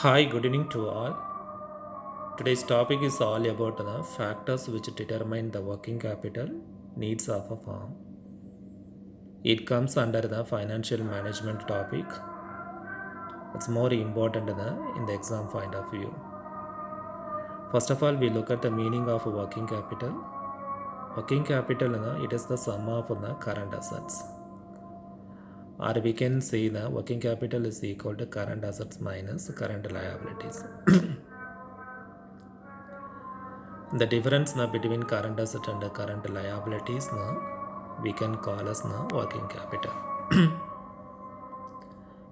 Hi, good evening to all. Today's topic is all about the factors which determine the working capital needs of a firm. It comes under the financial management topic. It's more important in the exam point of view. First of all, we look at the meaning of working capital. Working capital, it is the sum of the current assets. Or we can say the working capital is equal to current assets minus current liabilities. The difference between current asset and current liabilities we can call as working capital.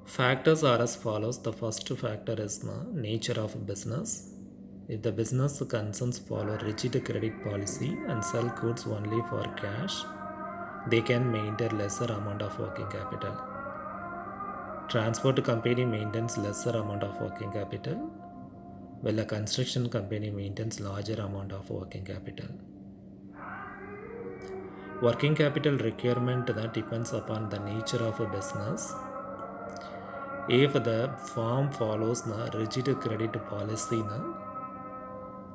Factors are as follows. The first factor is nature of business. If the business concerns follow rigid credit policy and sell goods only for cash, they can maintain lesser amount of working capital. Transport company maintains lesser amount of working capital, while a construction company maintains larger amount of working capital. Working capital requirement that depends upon the nature of a business. If the firm follows the rigid credit policy,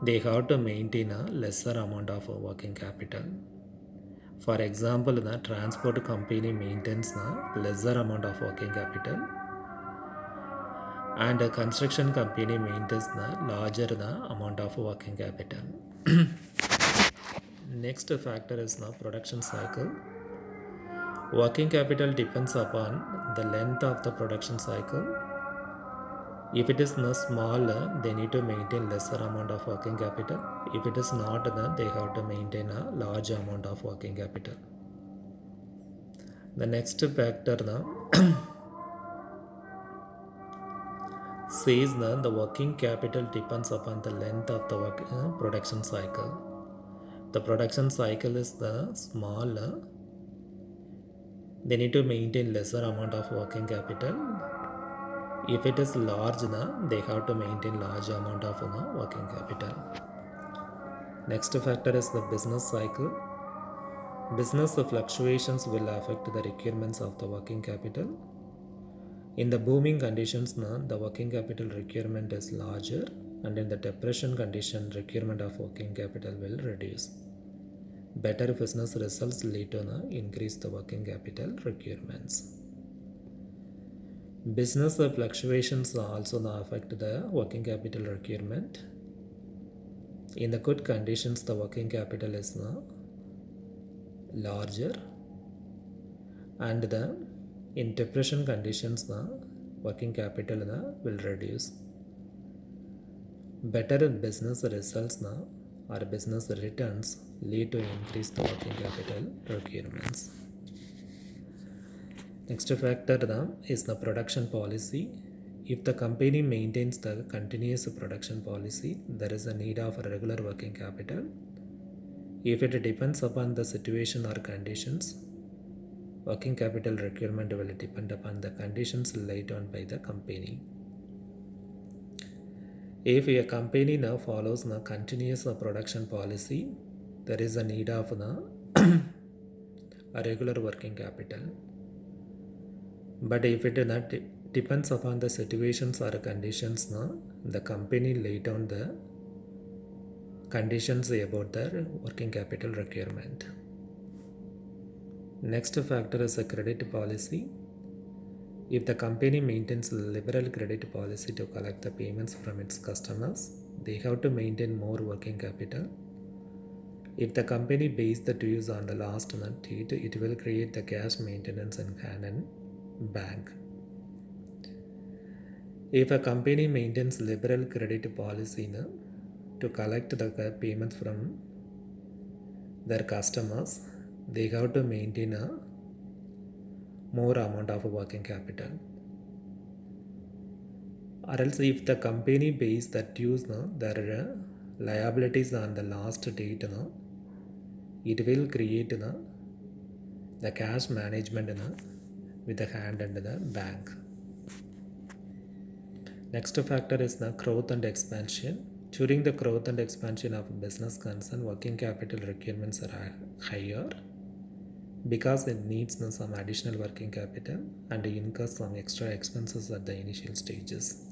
they have to maintain a lesser amount of working capital. For example, the transport company maintains a lesser amount of working capital, and a construction company maintains the larger amount of working capital. Next factor is the production cycle. Working capital depends upon the length of the production cycle. If it is smaller, they need to maintain lesser amount of working capital. If it is not, then they have to maintain a large amount of working capital. The next factor says that the working capital depends upon the length of the production cycle. The production cycle is the smaller, they need to maintain lesser amount of working capital. If it is large, they have to maintain large amount of working capital. Next factor is the business cycle. Business fluctuations will affect the requirements of the working capital. In the booming conditions, the working capital requirement is larger, and in the depression condition, requirement of working capital will reduce. Better business results lead to increase the working capital requirements. Business fluctuations also affect the working capital requirement. In the good conditions, the working capital is larger, and in depression conditions, the working capital will reduce. Better business results or business returns lead to increase the working capital requirements. Next factor is the production policy. If the company maintains the continuous production policy, there is a need of a regular working capital. If it depends upon the situation or conditions, working capital requirement will depend upon the conditions laid down by the company. If a company now follows the continuous production policy, there is a need of a regular working capital. But if it depends upon the situations or conditions, the company lay down the conditions about their working capital requirement. Next factor is a credit policy. If the company maintains a liberal credit policy to collect the payments from its customers, they have to maintain more working capital. If the company pays the dues on the last date, it will create the cash maintenance in hand and bank. If a company maintains liberal credit policy to collect the payments from their customers, they have to maintain a more amount of working capital. Or else if the company pays the dues, their liabilities on the last date, it will create the cash management with the hand and the bank. Next factor is the growth and expansion. During the growth and expansion of business concern, working capital requirements are higher because it needs some additional working capital and incurs some extra expenses at the initial stages.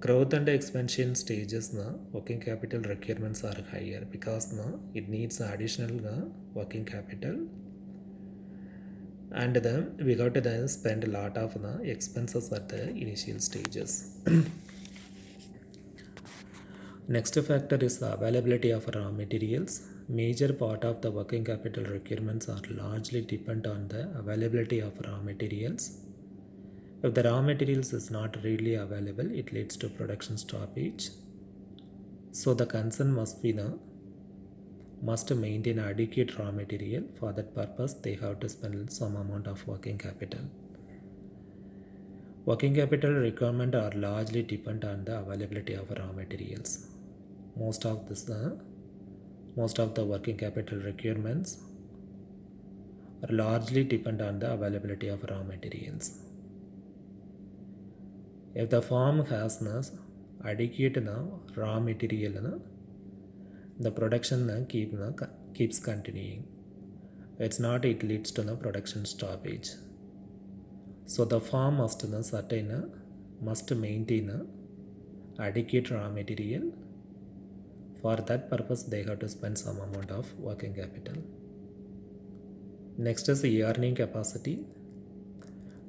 growth and expansion stages working capital requirements are higher because it needs additional working capital, and then we got to then spend a lot of expenses at the initial stages. Next factor is the availability of raw materials. Major part of the working capital requirements are largely depend on the availability of raw materials. If the raw materials is not readily available, it leads to production stoppage. So the concern must maintain adequate raw material. For that purpose, they have to spend some amount of working capital. Working capital requirement are largely depend on the availability of raw materials. Most of the working capital requirements are largely depend on the availability of raw materials. If the farm has adequate raw material, the production keeps continuing. It's not, it leads to the production stoppage. So the farm must maintain adequate raw material. For that purpose, they have to spend some amount of working capital. Next is the earning capacity.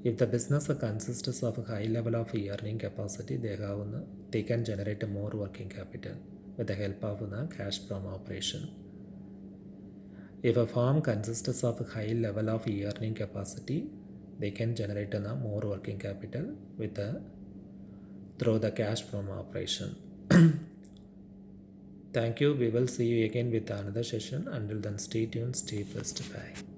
If the business consists of a high level of earning capacity, they can generate more working capital with the help of cash from operation. If a farm consists of a high level of earning capacity, they can generate more working capital through the cash from operation. Thank you. We will see you again with another session. Until then, stay tuned, stay blessed. Bye.